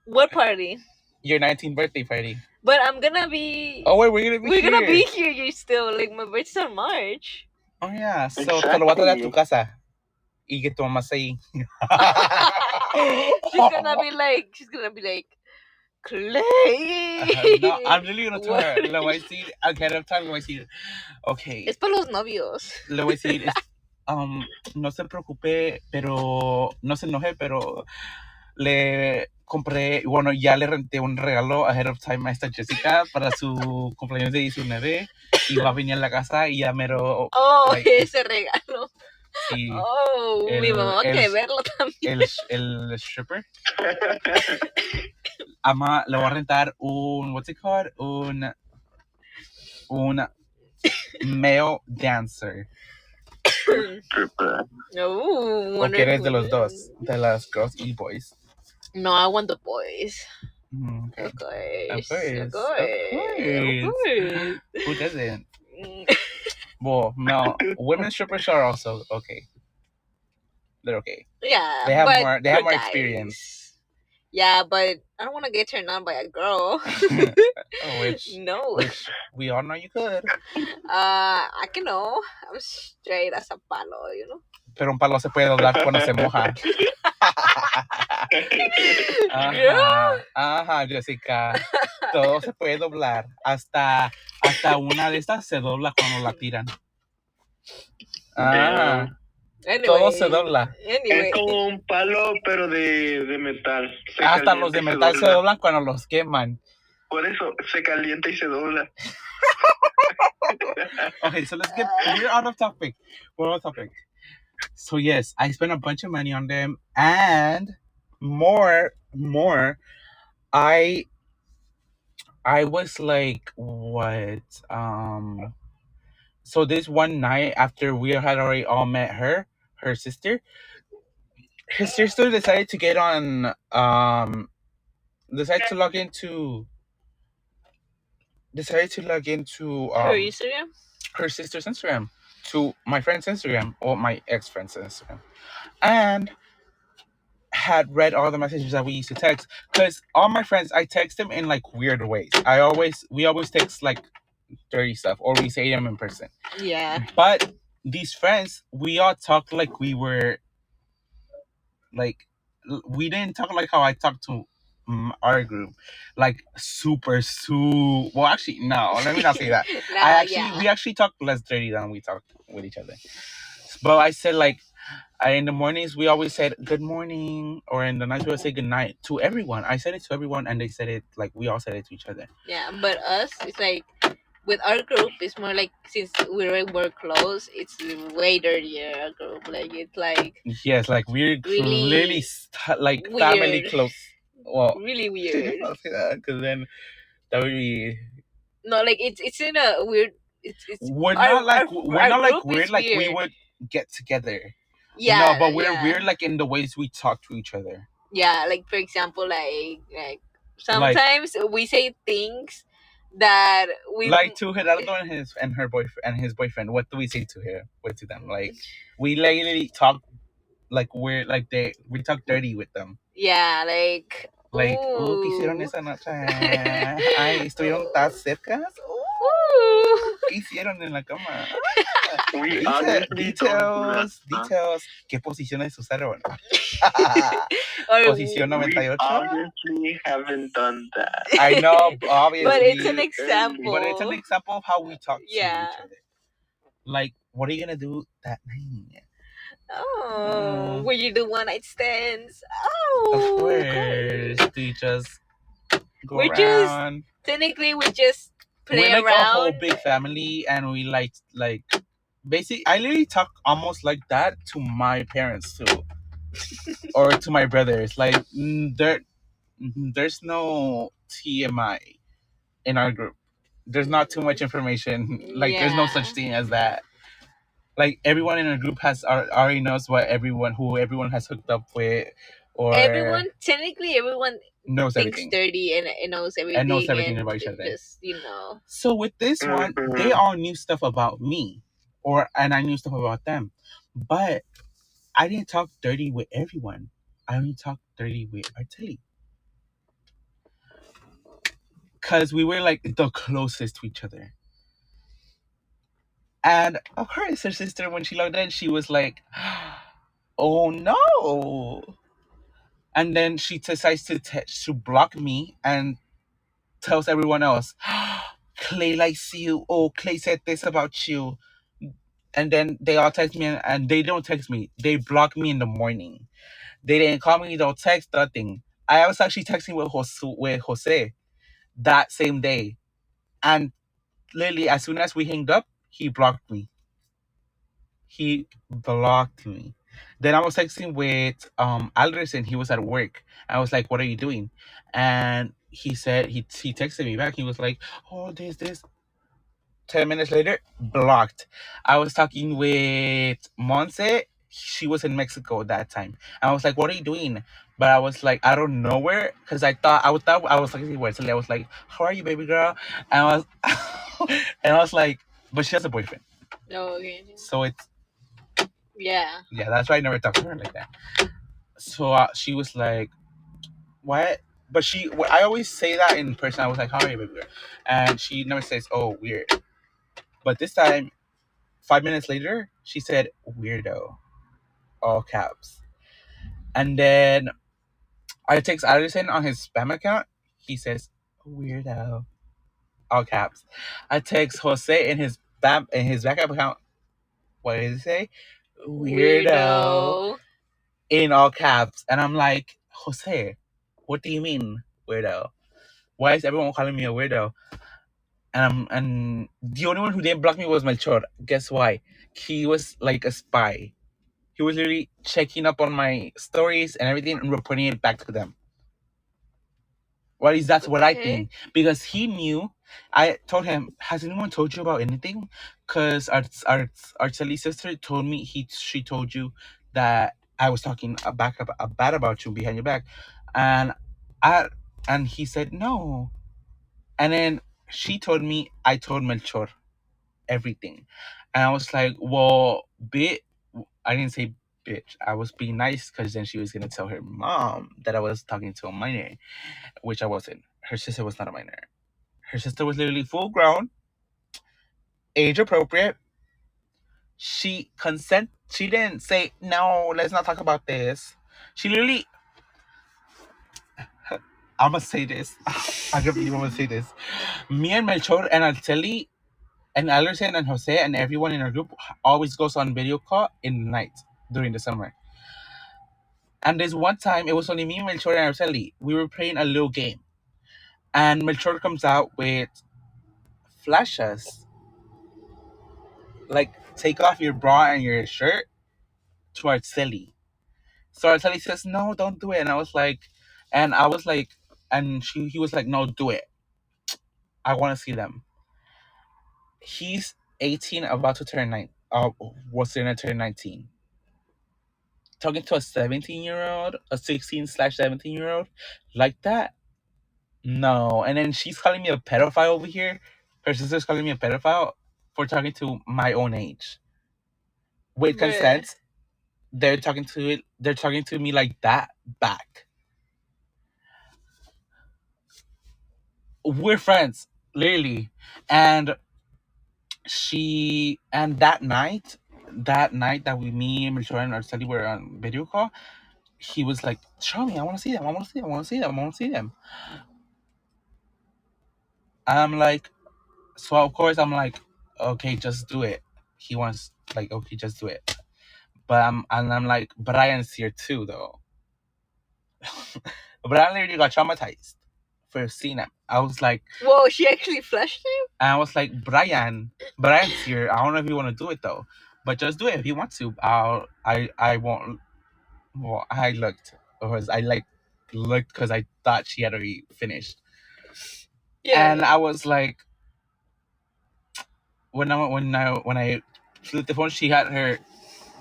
What party? Your 19th birthday party. But I'm gonna be. Oh wait, we're gonna be here. You're still like my birthday's in March. Oh yeah, so te lo voy a traer a tu casa. Y que tu mamá está ahí. She's gonna be like, Clay. No, I'm really gonna tell her. What? Le voy a decir ahead of time. Le voy a decir, okay. Es para los novios. Le voy a decir, no se preocupe, pero no se enoje, pero le compré, bueno, ya le renté un regalo ahead of time a esta Jessica para su cumpleaños de 19 y va a venir a la casa y ya mero. Oh, like, ese regalo. sí, Oh, mi mamá quiere verlo también. el stripper. Ama, le voy a rentar un, what's it called? Un male dancer. ¿O que eres de los dos, de las girls y boys. No, I want the boys. Okay. Of course. Of course. Of course. Of course. Who doesn't? Well, no. Women strippers are also okay. They're okay. Yeah, They have but more. They have for more guys. experience. Yeah, but I don't want to get turned on by a girl. Which we all know you could. I can know. I'm straight as a palo, you know. Pero un palo se puede doblar cuando se moja. Ajá, Jessica. Todo se puede doblar. Hasta una de estas se dobla cuando la tiran. Damn. Anyway, todo se dobla. Anyway. Es como un palo, pero de metal. Se Hasta los de calienta y metal se dobla. doblan cuando los queman. Por eso se calienta y se dobla. Okay, so we're out of topic. We're out of topic. So yes, I spent a bunch of money on them, and more. I was like, what? So this one night after we had already all met her sister decided to get on, decided to log into Her Instagram? her sister's Instagram, to my friend's Instagram, or my ex-friend's Instagram, and had read all the messages that we used to text. Because all my friends, I text them in like weird ways. We always text like dirty stuff, or we say them in person. Yeah. But these friends, we all talked like we were, like, we didn't talk like how I talked to our group, like well, actually, no, let me not say that. We actually talk less dirty than we talk with each other. But I said, like, in the mornings we always said good morning, or in the nights we would say good night to everyone. I said it to everyone, and they said it, like, we all said it to each other. Yeah, but us, it's like, with our group, it's more like, since we're close, it's way dirtier, our group. Like, it's like, yes, like we're really like weird. family close. Well, really weird. I'll say that, because then that would be, no, like, it's in a weird, it's we're not like weird, like weird. we would get together. Yeah, no, but we're weird, like, in the ways we talk to each other. Yeah, like, for example, like sometimes we say things that we, like, to Gerardo and his boyfriend. What do we say to them? Like, we literally talk like we're like we talk dirty with them. Yeah, like, ¿qué hicieron esa noche? Ay, ¿estuvieron tan cerca? ¿Qué hicieron en la cama? Details. ¿Qué posiciones usaron? Posición 98. We obviously haven't done that. I know, obviously. But it's an example. But it's an example of how we talk to each other. Like, what are you gonna do that night? Will you do one night stands? Of course. Do you just go around? Technically, we just play we're like around. a whole big family, and we like basically, I literally talk almost like that to my parents too, or to my brothers. Like, there's no TMI in our group. There's not too much information. Like, there's no such thing as that. Like, everyone in our group already knows who everyone has hooked up with, or technically everyone knows thinks everything. dirty and knows everything. And knows everything about each other. Just, So with this one, they all knew stuff about me, and I knew stuff about them. But I didn't talk dirty with everyone. I only talked dirty with Arteli. Because we were like the closest to each other. And of course, her sister, when she logged in, she was like, oh no. And then she decides to block me and tells everyone else, Clay likes you. Oh, Clay said this about you. And then they all text me, and they don't text me. They block me in the morning. They didn't call me, don't text, nothing. I was actually texting with Jose that same day. And literally, as soon as we hanged up, he blocked me. He blocked me. Then I was texting with Alderson. He was at work. I was like, "What are you doing?" And he said he texted me back. He was like, "Oh, this." 10 minutes later, blocked. I was talking with Monse. She was in Mexico at that time. I was like, "What are you doing?" But I was like, I don't know where, because I was like, where? So I was like, "How are you, baby girl?" And I was, and I was like, but she has a boyfriend, Oh, okay. so it's Yeah. that's why I never talked to her like that. So she was like, "What?" But I always say that in person. I was like, "How are you, baby girl?" And she never says, "Oh, weird." But this time, 5 minutes later, she said, "Weirdo," all caps. And then I text Addison on his spam account. He says, "Weirdo," all caps. I text Jose in his backup account. What did he say? Weirdo, in all caps. And I'm like, Jose, what do you mean, weirdo? Why is everyone calling me a weirdo? And the only one who didn't block me was Melchor. Guess why? He was like a spy. He was literally checking up on my stories and everything and reporting it back to them. Well, at least that's what I think. Because he knew. I told him, "Has anyone told you about anything?" Because our silly sister told me she told you that I was talking bad about you behind your back, and I and he said no. And then she told me I told Melchor everything, and I was like, "Well, I didn't say bitch. I was being nice because then she was gonna tell her mom that I was talking to a minor, which I wasn't. Her sister was not a minor. Her sister was literally full grown, age appropriate. She consent. She didn't say no. Let's not talk about this. She literally. I'm gonna say this. I can't believe I'm gonna say this. Me and Melchor and Arceli and Alderson and Jose and everyone in our group always goes on video call in the night during the summer. And there's one time it was only me, Melchor, and Arceli. We were playing a little game, and Melchor comes out with flashes, like take off your bra and your shirt to Arceli. So Arceli says, "No, don't do it." And I was like, he was like, "No, do it. I want to see them." He's 18, about to turn 9. Was going to turn 19. Talking to a 17-year-old, a 16/17-year-old, like that? No. And then she's calling me a pedophile over here. Her sister's calling me a pedophile for talking to my own age. With consent, they're talking to me like that back. We're friends, literally. And that night that me and Michelle and our study were on video call, he was like, "Show me, I want to see them, I want to see them, I want to see them, I want to see them." I'm like, so of course I'm like, "Okay, just do it." He wants like, "Okay, just do it." But I'm like, Brian's here too though. Brian literally got traumatized for seeing him. I was like, whoa, she actually flushed him? And I was like, Brian's here. I don't know if you want to do it though, but just do it if you want to. I won't. Well, I looked because I thought she had already finished. Yeah. And I was like, when I flipped the phone, she had her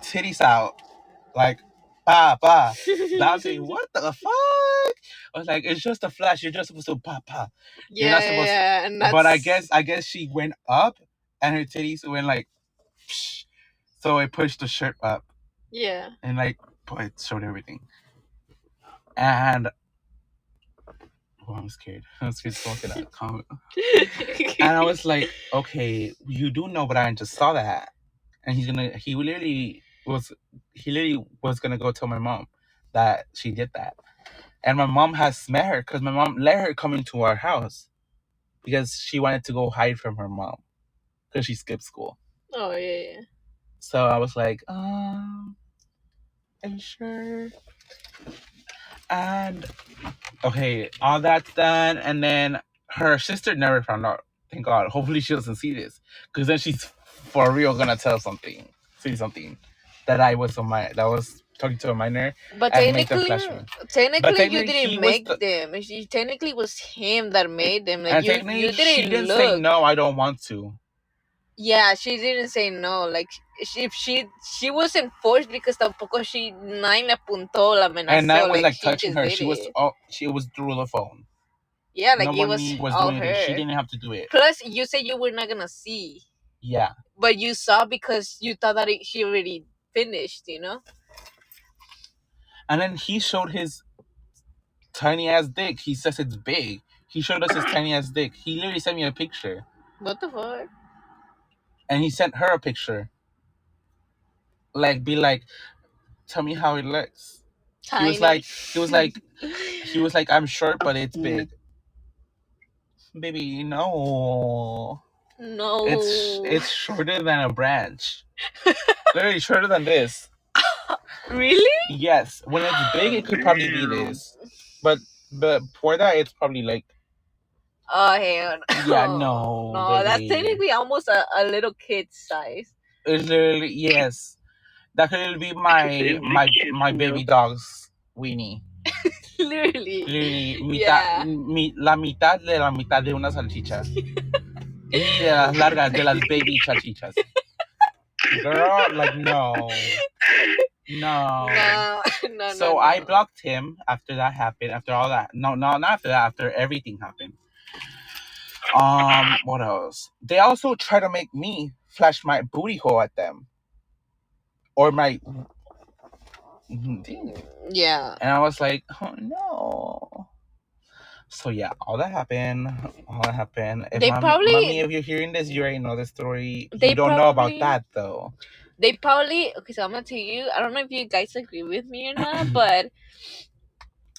titties out, like, bouncing. What the fuck? I was like, it's just a flash. You're just supposed to pa. You're not supposed. Yeah, and that's... But I guess she went up, and her titties went like, psh, so I pushed the shirt up. Yeah. And like, it showed everything. And I'm scared. I'm scared to talk to that comment. And I was like, okay, you do know, but I just saw that, and he literally was gonna go tell my mom that she did that. And my mom has met her because my mom let her come into our house because she wanted to go hide from her mom because she skipped school. Oh yeah. So I was like, are you sure? And okay, all that's done, and then her sister never found out. Thank God. Hopefully she doesn't see this, because then she's for real gonna say something that I was talking to a minor But and make them technically, flash me. technically, you Technically, he didn't was make them. Technically, it was him that made them. Like and you technically she didn't didn't look. say no. I don't want to. Yeah, she didn't say no. Like if she wasn't forced because tampoco she nine apuntó la amenazó. And I was like she touching just her. did She was it. she was through the phone. Yeah, like it was Nobody was all doing her. it. She didn't have to do it. Plus, you said you were not gonna see. Yeah. But you saw because you thought that she already finished, you know? And then he showed his tiny ass dick. He says it's big. He showed us his tiny ass dick. He literally sent me a picture. What the fuck? And he sent her a picture. Like, be like, tell me how it looks. Tiny. He was like, I'm short, but it's big. Baby, no. No. It's shorter than a branch. Literally shorter than this. Really? Yes. When it's big, it could probably be this. But for that, it's probably like. Oh, hell no. Yeah, no. No, baby. that's technically almost a little kid size. It's literally, yes. That could be my baby dog's weenie. Literally. Mitad, la mitad de una salchicha. Ni de las largas, de las baby chachichas. Girl, like, no. No. So I blocked him after that happened, after all that. No, not after that, after everything happened. What else? They also try to make me flash my booty hole at them. Or my... Yeah. And I was like, oh no. So yeah, all that happened. If mommy, if you're hearing this, you already know the story. You don't know about that though. They probably, okay, so I'm gonna tell you, I don't know if you guys agree with me or not, but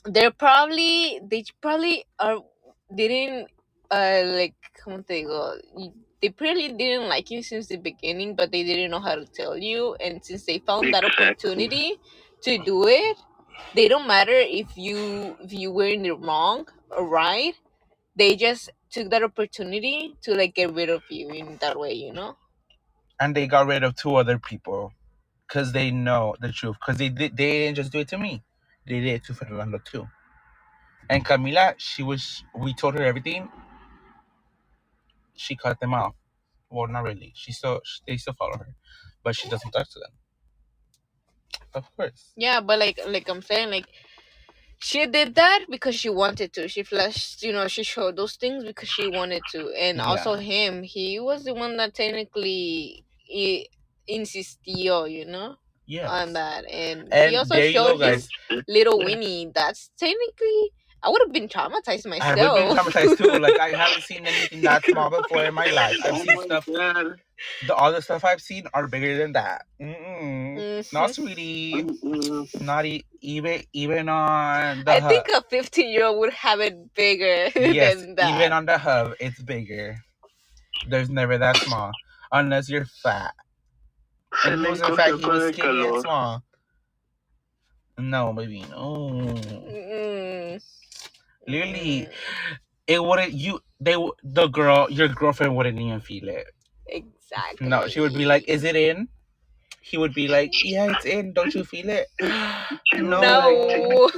they probably didn't like, como te digo, they probably didn't like you since the beginning, but they didn't know how to tell you, and since they found that opportunity to do it, they don't matter if you were in the wrong or right. They just took that opportunity to like get rid of you in that way, you know. And they got rid of 2 other people because they know the truth. Because they didn't just do it to me; they did it to Fernando too. And Camila, we told her everything. She cut them off. Well, not really. They still follow her, but she doesn't talk to them. Of course. Yeah, but like I'm saying, like she did that because she wanted to. She flashed, she showed those things because she wanted to. And also him, he was the one that technically insistió, on that. And he also showed his little Winnie. That's technically, I would have been traumatized myself. I would have been traumatized too. Like, I haven't seen anything that small before in my life. I've seen stuff. All the stuff I've seen are bigger than that. Not sweetie. Not even on the I hub. think a 15-year-old would have it bigger than that. Even on the hub, it's bigger. There's never that small. Unless you're fat. And he wasn't fat, he was skinny and small. No, baby, no. Literally, it wouldn't, your girlfriend wouldn't even feel it. Exactly. No, she would be like, is it in? He would be like, yeah, it's in. Don't you feel it? No.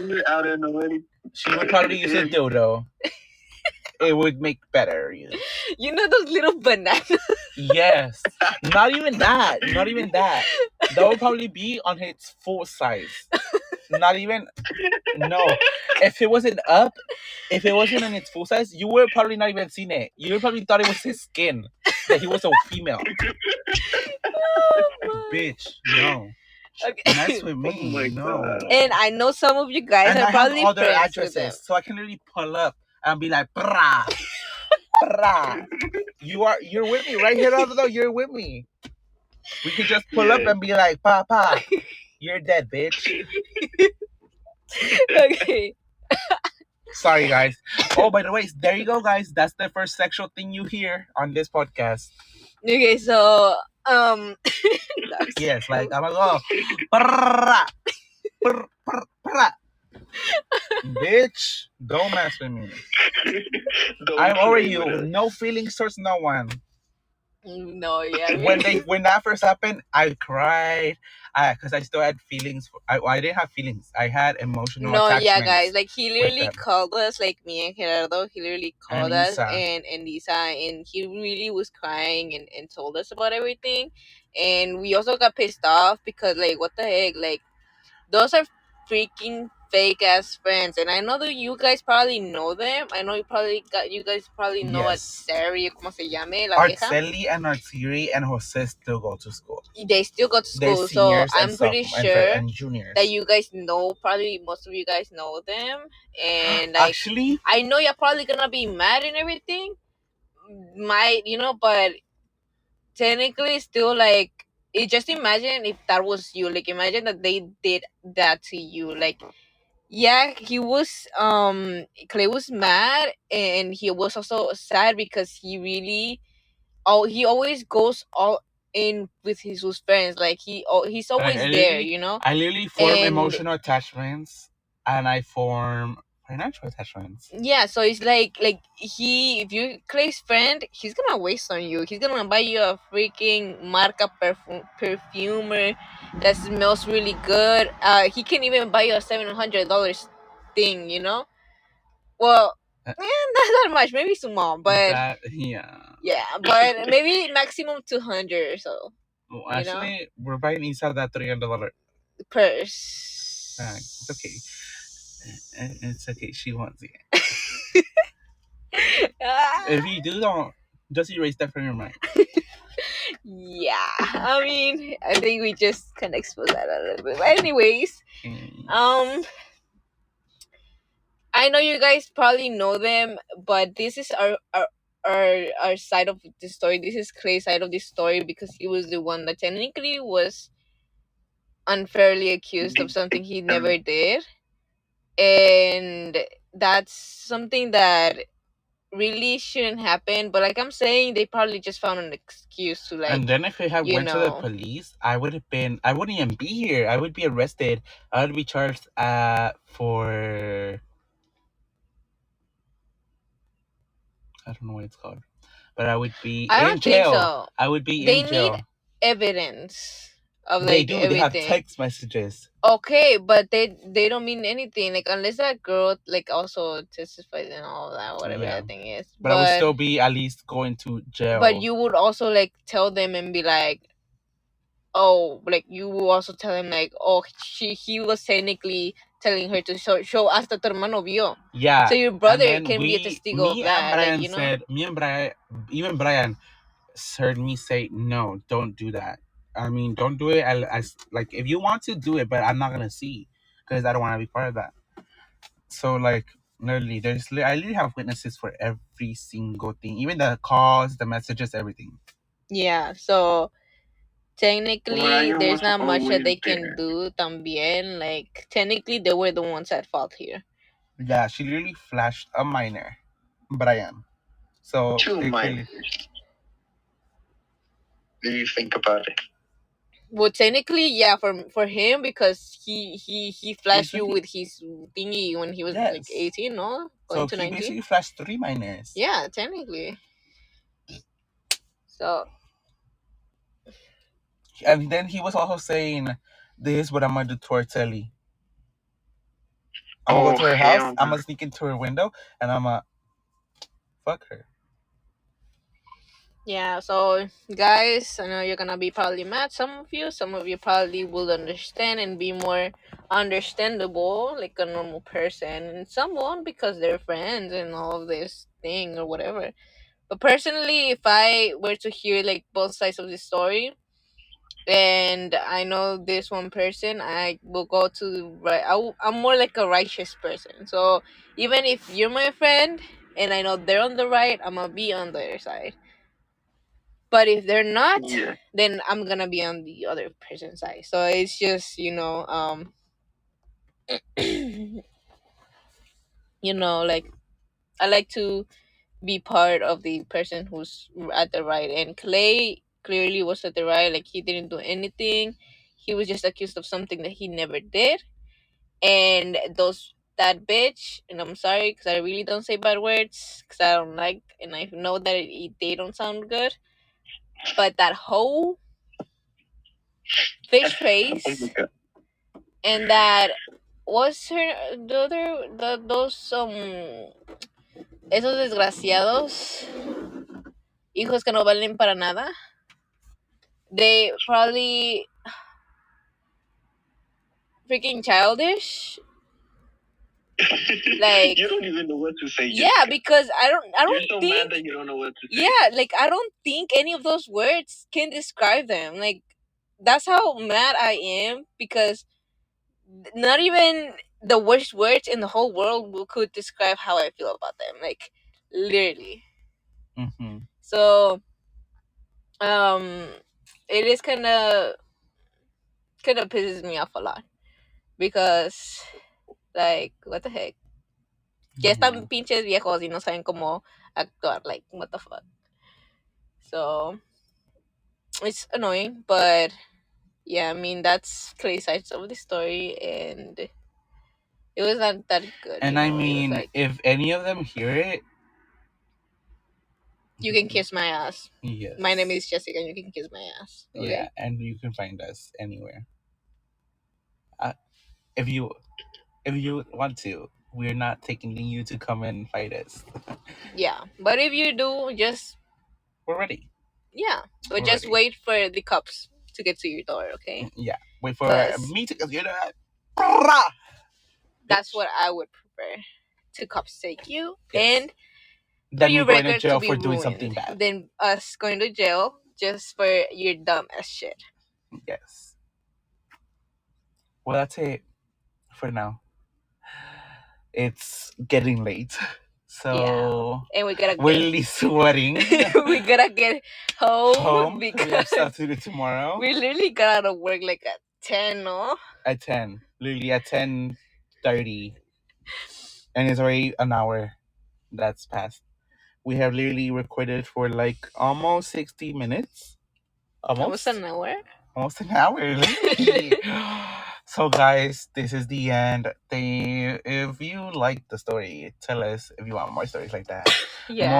She would probably use a dildo. It would make better. You know those little bananas? Yes. Not even that. That would probably be on its full size. Not even. No. If it wasn't in its full size, you would probably not even seen it. You would probably thought it was his skin. That he was a female. Bitch, no. Okay. Mess with me, no. And I know some of you guys are probably have all their friends with them. addresses, so I can literally pull up and be like, brah, brah. You're with me right here, though. You're with me. We can just pull up and be like, Papa, you're dead, bitch. Okay. Sorry, guys. Oh, by the way, there you go, guys. That's the first sexual thing you hear on this podcast. Okay, so Yes, like I'm gonna go. "Prrrra, prrrra." Bitch, don't mess with me. I'm over you. No feelings towards no one. no, yeah. When that first happened, I cried. Because I still had feelings. I didn't have feelings. I had emotional No, yeah, attachments. guys. Like he with literally them. called us, like me and Gerardo. He literally called us Isa. and Lisa, and he really was crying and told us about everything. And we also got pissed off because, like, what the heck, like, those are freaking fake ass friends. And I know that you guys probably know them. I know you guys probably know Yes. Artseri, como se llame, la vieja. Artseli and Artsiri and Jose still go to school. They still go to They're school, so seniors I'm and pretty sophomore- sure and juniors. that you guys know, probably most of you guys know them. And like, Actually, I know you're probably gonna be mad and everything, might, but technically still, like, just imagine if that was you. Like, imagine that they did that to you. Like, yeah, he was Clay was mad, and he was also sad because he always goes all in with his friends. Like he's always there, I literally form And- emotional attachments, and I form financial attachments. Yeah, so it's like if you Clay's friend, he's gonna waste on you. He's gonna buy you a freaking marca perfumer that smells really good. He can even buy you a $700 thing, Well, not that much, maybe small, but yeah, but maybe maximum 200 or so. Well, actually, we're buying Isa that $300 purse. It's okay. It's okay. She wants it. If you do, don't just erase that from your mind. Yeah, I mean, I think we just can expose that a little bit. But anyways, I know you guys probably know them, but this is our side of the story. This is Clay's side of the story because he was the one that technically was unfairly accused of something he never did, and that's something that really shouldn't happen. But like I'm saying, they probably just found an excuse to And then if I had went to the police, I wouldn't even be here. I would be arrested. I would be charged for I don't know what it's called, but I would be in jail. Think so. I would be They in jail. need evidence of They like do. everything. They have text messages. Okay, but they don't mean anything. Like unless that girl like also testifies and all that, whatever that thing is. But I would still be at least going to jail. But you would also like tell them and be like, oh, like you will also tell him like, oh, he was technically telling her to show hasta tu hermano vio. Yeah. So your brother can be a testigo of that. Brian said, me and Brian, even Brian heard me say, no, don't do that. I mean, don't do it as like if you want to do it, but I'm not gonna see because I don't want to be part of that. So like literally, I literally have witnesses for every single thing, even the calls, the messages, everything. Yeah. So technically, there's not much that they can do. También, like technically, they were the ones at fault here. Yeah, she literally flashed a minor, Brian. So two minors. Do you think about it? Well, technically, yeah, for him because he flashed you with his thingy when he was like 18, no? Going to 19? Basically flashed 3 minors. Yeah, technically. So. And then he was also saying, "This is what I'm gonna do to her Telly. I'm gonna go to her house. I'm gonna sneak into her window, and I'm gonna fuck her." Yeah, so guys, I know you're gonna be probably mad, some of you probably will understand and be more understandable like a normal person, and some won't because they're friends and all of this thing or whatever. But personally, if I were to hear like both sides of the story and I know this one person, I will go to right. I'm more like a righteous person, so even if you're my friend and I know they're on the right, I'm gonna be on their side. But if they're not, then I'm gonna be on the other person's side. So it's just like I like to be part of the person who's at the right. And Clay clearly was at the right. Like, he didn't do anything. He was just accused of something that he never did. And that bitch, and I'm sorry because I really don't say bad words because I don't like, and I know that they don't sound good. But that whole fish face, and that was her the other those esos desgraciados, hijos que no valen para nada. They probably freaking childish. Like, you don't even know what to say. Yeah, because I don't You're so think. mad that you don't know what to say. Yeah, like, I don't think any of those words can describe them. Like, that's how mad I am, because not even the worst words in the whole world could describe how I feel about them. Like, literally. Mm-hmm. So, it is kind of pisses me off a lot, because, like, what the heck. Ya están pinches viejos y no saben cómo actuar. Like, what the fuck. So, it's annoying, but yeah, I mean, that's Clay's side of the story, and it was not that good. And I mean, like, if any of them hear it, you can kiss my ass. Yes. My name is Jessica, and you can kiss my ass. Okay? Yeah, and you can find us anywhere. If you want to, we're not taking you to come and fight us. Yeah, but if you do, we're ready. Yeah, but just wait for the cops to get to your door, okay? Yeah, wait for me to get that. That's what I would prefer. To cops take you, Yes. and then your me going to record jail to be for doing ruined. something bad. Then us going to jail just for your dumb ass shit. Yes. Well, that's it for now. It's getting late, so and we're really sweating. We gotta get home because we have stuff to do tomorrow. We literally got out of work like at 10, no? At 10, literally at 10:30, and it's already an hour that's passed. We have literally recorded for like almost 60 minutes. Almost an hour. Almost an hour. Literally. So guys, this is the end. If you like the story, tell us if you want more stories like that. Yeah.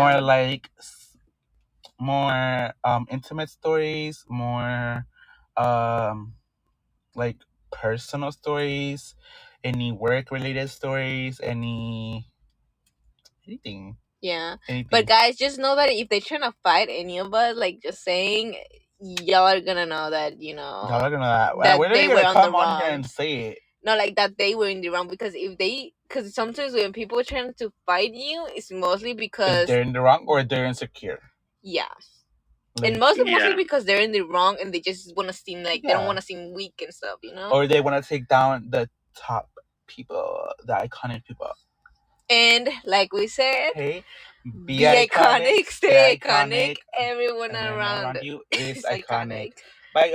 More intimate stories, more like personal stories, any work related stories, anything. Yeah. Anything. But guys, just know that if they're trying to fight any of us, like, just saying, y'all are gonna know that, y'all are gonna that we're they gonna were on come the on wrong. here and say it. No, like, that they were in the wrong, because because sometimes when people are trying to fight you, it's mostly because if they're in the wrong or they're insecure. Yeah. And mostly because they're in the wrong, and they just want to seem like they don't want to seem weak and stuff, Or they want to take down the top people, the iconic people. And like we said, hey, be iconic, stay iconic. Everyone around you is iconic.